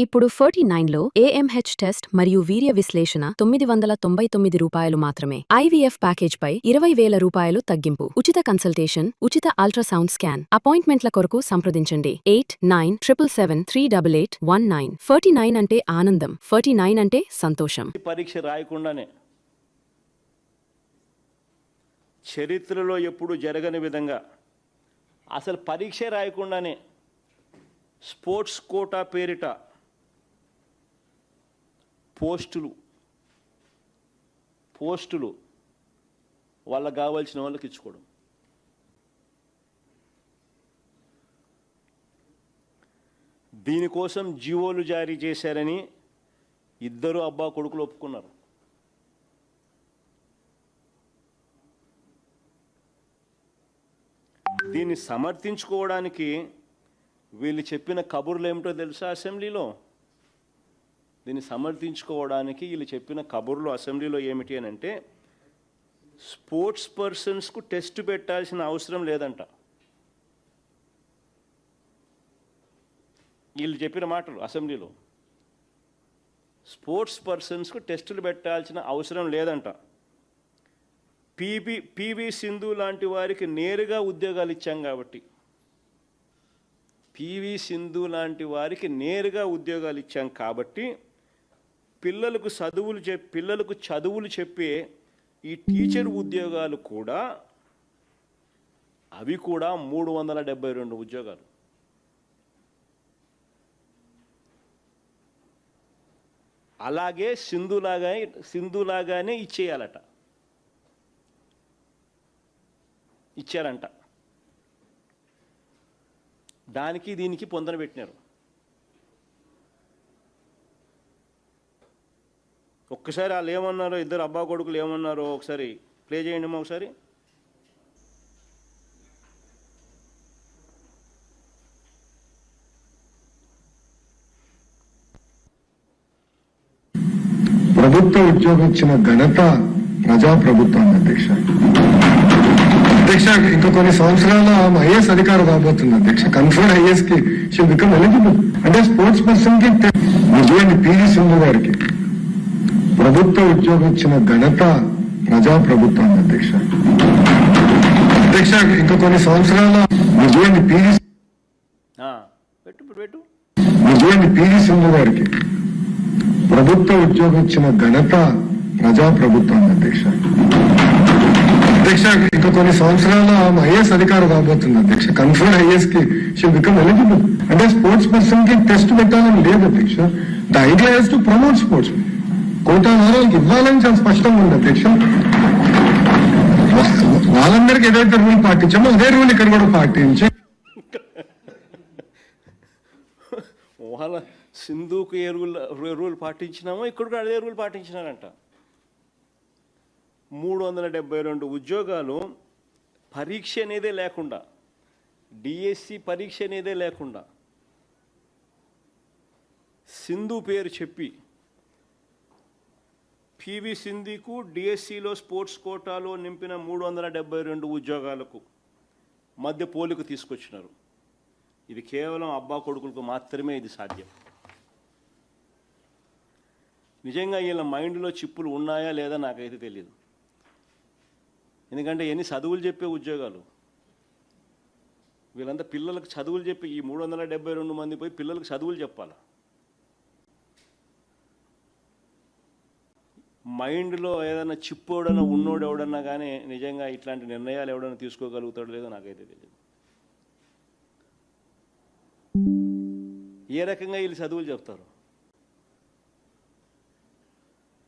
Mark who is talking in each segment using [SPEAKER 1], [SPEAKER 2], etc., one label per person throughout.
[SPEAKER 1] ఇప్పుడు 49లో AMH test మరియు వీర్య విశ్లేషణ ₹999 మాత్రమే. IVF ప్యాకేజ్పై ₹20,000 తగ్గింపు. ఉచిత కన్సల్టేషన్, ఉచిత అల్ట్రాసౌండ్ స్కాన్. అపాయింట్మెంట్ల కొరకు సంప్రదించండి 8977738819. 49 అంటే ఆనందం, 49 అంటే సంతోషం.
[SPEAKER 2] పరీక్ష రాయకుండానే చరిత్రలో ఎప్పుడు జరగని విధంగా అసలు పరీక్ష రాయకుండానే స్పోర్ట్స్ కోటా పేరిట పోస్టులు వాళ్ళకి కావాల్సిన వాళ్ళకి ఇచ్చుకోవడం. దీనికోసం జీవోలు జారీ చేశారని ఇద్దరు అబ్బా కొడుకులు ఒప్పుకున్నారు. దీన్ని సమర్థించుకోవడానికి వీళ్ళు చెప్పిన కబుర్లు ఏమిటో తెలుసా అసెంబ్లీలో? దీన్ని సమర్థించుకోవడానికి వీళ్ళు చెప్పిన కబుర్లు అసెంబ్లీలో ఏమిటి అని అంటే, స్పోర్ట్స్ పర్సన్స్కు టెస్ట్ పెట్టాల్సిన అవసరం లేదంట. వీళ్ళు చెప్పిన మాటలు అసెంబ్లీలో, స్పోర్ట్స్ పర్సన్స్కు టెస్టులు పెట్టాల్సిన అవసరం లేదంట. పివి సింధు లాంటి వారికి నేరుగా ఉద్యోగాలు ఇచ్చాం కాబట్టి, పివి సింధు లాంటి వారికి నేరుగా ఉద్యోగాలు ఇచ్చాం కాబట్టి పిల్లలకు చదువులు చెప్పే ఈ టీచర్ ఉద్యోగాలు కూడా, అవి కూడా 372 ఉద్యోగాలు. అలాగే సింధులాగానే ఇచ్చారంట. దానికి దీనికి పొందన పెట్టినారు. ఒక్కసారి వాళ్ళు ఏమన్నారో, ఇద్దరు అబ్బా కొడుకులు ఏమన్నారో ఒకసారి ప్లే చేయండి అమ్మా ఒకసారి.
[SPEAKER 3] ప్రభుత్వ ఉద్యోగం ఇచ్చిన ఘనత ప్రజాప్రభుత్వం అధ్యక్ష. ఇంకా కొన్ని సంవత్సరాల ఐఏఎస్ అధికారం కాబోతుంది అధ్యక్ష. కన్ఫర్డ్ ఐఏఎస్ కి షీ బికమ్ ఎలిజిబుల్. అంటే స్పోర్ట్స్ పర్సన్ కి నిజమైన పివి సింధు గారికి ప్రభుత్వ ఉద్యోగం ఇచ్చిన ఘనత ప్రజాప్రభుత్వం అధ్యక్ష. ఇంకా కొన్ని సంవత్సరాల నిజమైన పివి సింధు గారికి ప్రభుత్వ ఉద్యోగం ఇచ్చిన ఘనత ప్రజాప్రభుత్వం అధ్యక్ష. ఇంకా కొన్ని సంవత్సరాల ఐఏఎస్ అధికారం కాబోతుంది అధ్యక్ష. కన్ఫర్డ్ ఐఏఎస్ కి షీ బికమ్ ఎలిజిబుల్. అంటే స్పోర్ట్స్ పర్సన్ కి టెస్ట్ పెట్టాలని లేదు అధ్యక్ష. The idea is to promote sports. Quota వారాలకు ఇవ్వాలని చాలా స్పష్టంగా ఉంది అధ్యక్ష. వాళ్ళందరికీ ఏదైతే రూల్ పాటించామో అదే రూల్ ఇక్కడ కూడా పాటించి,
[SPEAKER 2] వాళ్ళ సింధుకు ఏ రూల్ పాటించినామో ఇక్కడ కూడా అదే రూల్ పాటించినారంట. 372 ఉద్యోగాలు పరీక్ష అనేదే లేకుండా, డిఎస్సి పరీక్ష అనేదే లేకుండా సింధు పేరు చెప్పి పివి సింధుకు డిఎస్సిలో స్పోర్ట్స్ కోటాలో నింపిన 372 ఉద్యోగాలకు మధ్య పోలిక తీసుకొచ్చినారు. ఇది కేవలం అబ్బా కొడుకులకు మాత్రమే ఇది సాధ్యం. నిజంగా వీళ్ళ మైండ్లో చిప్పులు ఉన్నాయా లేదా నాకైతే తెలియదు. ఎందుకంటే ఎన్ని చదువులు చెప్పే ఉద్యోగాలు, వీళ్ళంతా పిల్లలకు చదువులు చెప్పి, ఈ 372 మంది పోయి పిల్లలకు చదువులు చెప్పాలి. మైండ్లో ఏదైనా చిప్పు ఎవడన్నా ఉన్నోడు ఎవడన్నా కానీ నిజంగా ఇట్లాంటి నిర్ణయాలు ఎవడన్నా తీసుకోగలుగుతాడో లేదో నాకైతే తెలియదు. ఏ రకంగా వీళ్ళు చదువులు చెప్తారు?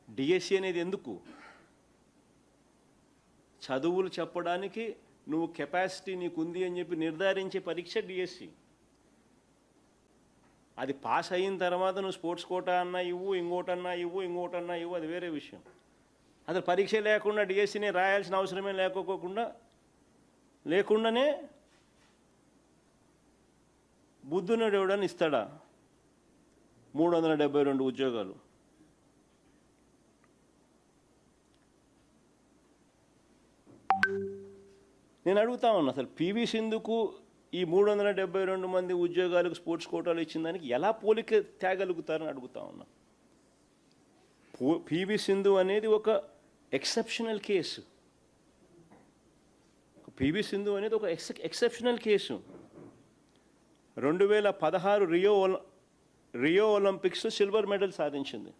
[SPEAKER 2] డిఎస్సి అనేది ఎందుకు? చదువులు చెప్పడానికి నువ్వు కెపాసిటీ నీకుంది అని చెప్పి నిర్ధారించే పరీక్ష డిఎస్సి. అది పాస్ అయిన తర్వాత నువ్వు స్పోర్ట్స్ కోటా అన్నా ఇవ్వు, ఇంకోటన్నా ఇవ్వు, అది వేరే విషయం. అసలు పరీక్ష లేకుండా డిఎస్సిని రాయాల్సిన అవసరమే లేకుండానే బుద్ధునుడు ఎవడని ఇస్తాడా 372 ఉద్యోగాలు? నేను అడుగుతా ఉన్నా, అసలు పివి సింధుకు ఈ 372 మంది ఉద్యోగాలకు స్పోర్ట్స్ కోటాలు ఇచ్చిన దానికి ఎలా పోలిక తేగలుగుతారని అడుగుతా ఉన్నా. పివి సింధు అనేది ఒక ఎక్సెప్షనల్ కేసు. పివి సింధు అనేది ఒక ఎక్సెప్షనల్ కేసు. 2016 రియో ఒలింపిక్స్లో సిల్వర్ మెడల్ సాధించింది.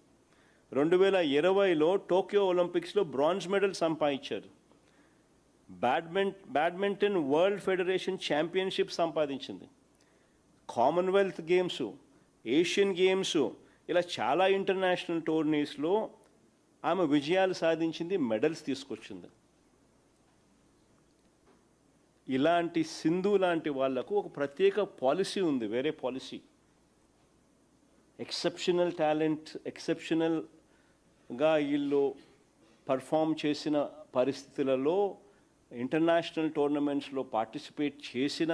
[SPEAKER 2] 2020లో టోక్యో ఒలింపిక్స్లో బ్రాంజ్ మెడల్ సంపాదించారు. బ్యాడ్మింటన్ వరల్డ్ ఫెడరేషన్ ఛాంపియన్షిప్ సంపాదించింది. కామన్వెల్త్ గేమ్స్, ఏషియన్ గేమ్స్, ఇలా చాలా ఇంటర్నేషనల్ టోర్నీస్లో ఆమె విజయాలు సాధించింది, మెడల్స్ తీసుకొచ్చింది. ఇలాంటి సింధు లాంటి వాళ్లకు ఒక ప్రత్యేక పాలసీ ఉంది, వేరే పాలసీ. ఎక్సెప్షనల్ టాలెంట్, ఎక్సెప్షనల్గా వీళ్ళు పర్ఫామ్ చేసిన పరిస్థితులలో, ఇంటర్నేషనల్ టోర్నమెంట్స్లో పార్టిసిపేట్ చేసిన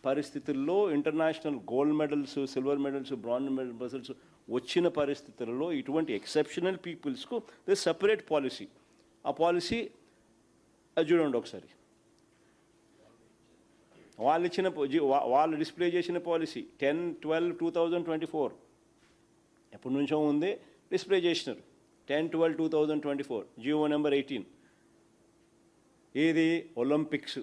[SPEAKER 2] పరిస్థితుల్లో, international gold medals, silver medals, bronze medals వచ్చిన పరిస్థితులలో ఇటువంటి ఎక్సెప్షనల్ పీపుల్స్కు ది సపరేట్ పాలసీ. ఆ పాలసీ అది చూడండి ఒకసారి. వాళ్ళు డిస్ప్లే చేసిన పాలసీ 10/12/2024 ఎప్పటి నుంచో ఉంది, డిస్ప్లే చేసినారు. 10/12/2024 జియో నెంబర్ 18. ఏది? Olympics.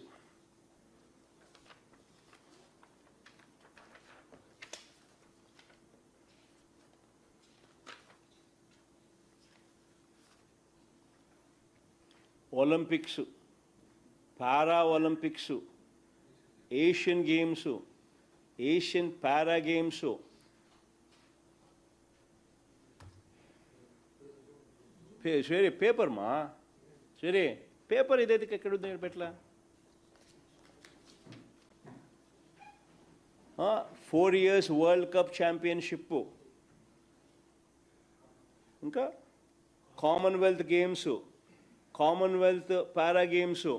[SPEAKER 2] Olympics, para Olympics, Asian Games, Asian para games, సరే పేపర్ మా సరే పేపర్ ఇదైతే ఎక్కడ ఉంది పెట్ల 4 years వరల్డ్ కప్ ఛాంపియన్షిప్, ఇంకా Commonwealth Games, Commonwealth para games,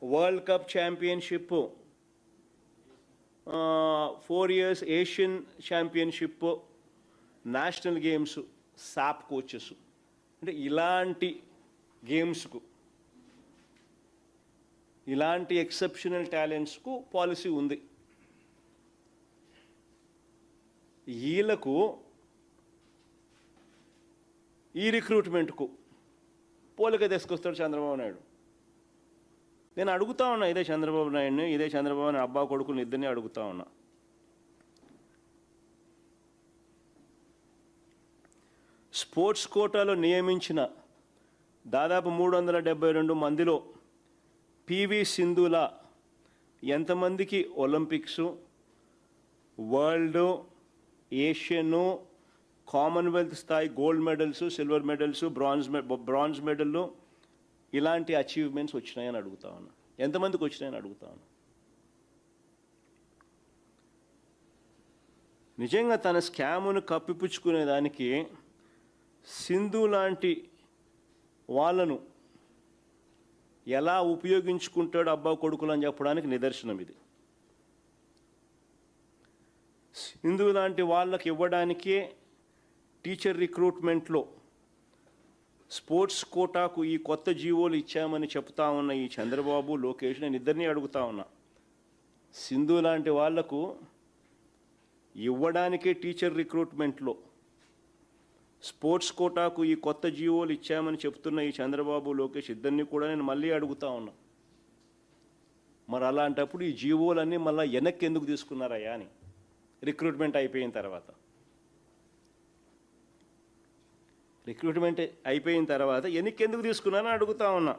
[SPEAKER 2] World Cup championship, 4 years Asian championship, national games, SAAP coaches. అంటే ఇలాంటి గేమ్స్కు, ఇలాంటి ఎక్సెప్షనల్ టాలెంట్స్కు పాలసీ ఉంది. వీళ్ళకు ఈ రిక్రూట్మెంట్కు పోలిక తీసుకొస్తాడు చంద్రబాబు నాయుడు. నేను అడుగుతా ఉన్నా, ఇదే చంద్రబాబు నాయుడిని, ఇదే చంద్రబాబు నాయుడు అబ్బా కొడుకుని ఇద్దరిని అడుగుతా ఉన్నా. స్పోర్ట్స్ కోటాలో నియమించిన దాదాపు 372 మందిలో పివి సింధులా ఎంతమందికి ఒలింపిక్స్, వరల్డ్, ఏషియను, కామన్వెల్త్ స్థాయి gold medals, silver medals, bronze మెడల్లు ఇలాంటి అచీవ్మెంట్స్ వచ్చినాయని అడుగుతా ఉన్నా. ఎంతమందికి వచ్చినాయని అడుగుతా ఉన్నా. నిజంగా తన స్కామును కప్పిపుచ్చుకునేదానికి సింధు లాంటి వాళ్ళను ఎలా ఉపయోగించుకుంటాడు అబ్బా కొడుకులు అని చెప్పడానికి నిదర్శనం ఇది. సింధు లాంటి వాళ్ళకి ఇవ్వడానికే టీచర్ రిక్రూట్మెంట్లో స్పోర్ట్స్ కోటాకు ఈ కొత్త జీవోలు ఇచ్చామని చెప్తా ఉన్న ఈ చంద్రబాబు, లోకేష్, నేను ఇద్దరిని అడుగుతా ఉన్నా. సింధు లాంటి వాళ్లకు ఇవ్వడానికే టీచర్ రిక్రూట్మెంట్లో స్పోర్ట్స్ కోటాకు ఈ కొత్త జీవోలు ఇచ్చామని చెప్తున్న ఈ చంద్రబాబు, లోకేష్ ఇద్దరిని కూడా నేను మళ్ళీ అడుగుతా ఉన్నా. మరి అలాంటప్పుడు ఈ జీవోలన్నీ మళ్ళీ వెనక్కి ఎందుకు తీసుకున్నారయ్యా అని, రిక్రూట్మెంట్ అయిపోయిన తర్వాత. రిక్రూట్మెంట్ అయిపోయిన తర్వాత వెనక్కి ఎందుకు తీసుకున్నారని అడుగుతా ఉన్నా.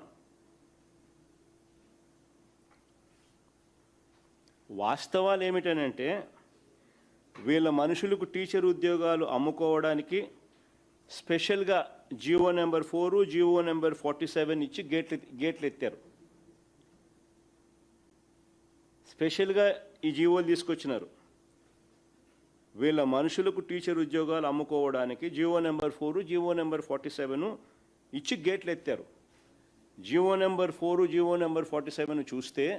[SPEAKER 2] వాస్తవాలు ఏమిటనంటే వీళ్ళ మనుషులకు టీచర్ ఉద్యోగాలు అమ్ముకోవడానికి స్పెషల్గా జియో నెంబర్ 4, జియో నెంబర్ 47 ఇచ్చి గేట్లు ఎత్తారు. స్పెషల్గా ఈ జీవోలు తీసుకొచ్చినారు. వీళ్ళ మనుషులకు టీచర్ ఉద్యోగాలు అమ్ముకోవడానికి జియో నెంబర్ 4, జియో నెంబర్ 47 ఇచ్చి గేట్లు ఎత్తారు. జియో నెంబర్ 4, జియో నెంబర్ 47 చూస్తే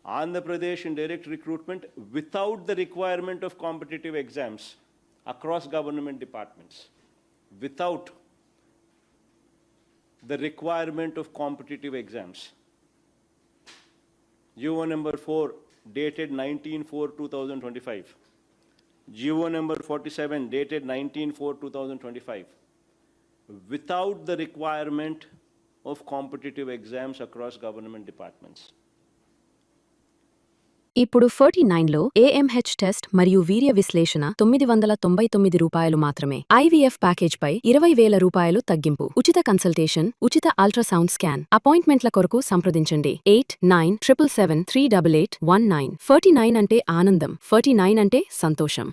[SPEAKER 2] Andhra Pradesh in direct recruitment without the requirement of competitive exams across government departments, without the requirement of competitive exams. GO number 4 dated 19/4/2025. GO number 47 dated 19/4/2025. Without the requirement of competitive exams across government departments.
[SPEAKER 1] ఇప్పుడు 49లో AMH test మరియు వీర్య విశ్లేషణ 999 రూపాయలు మాత్రమే. IVF package పై 20,000 రూపాయలు తగ్గింపు. ఉచిత consultation, ఉచిత అల్ట్రాసౌండ్ స్కాన్. అపాయింట్మెంట్ల కొరకు సంప్రదించండి 8977738819. 49 అంటే ఆనందం, 49 అంటే సంతోషం.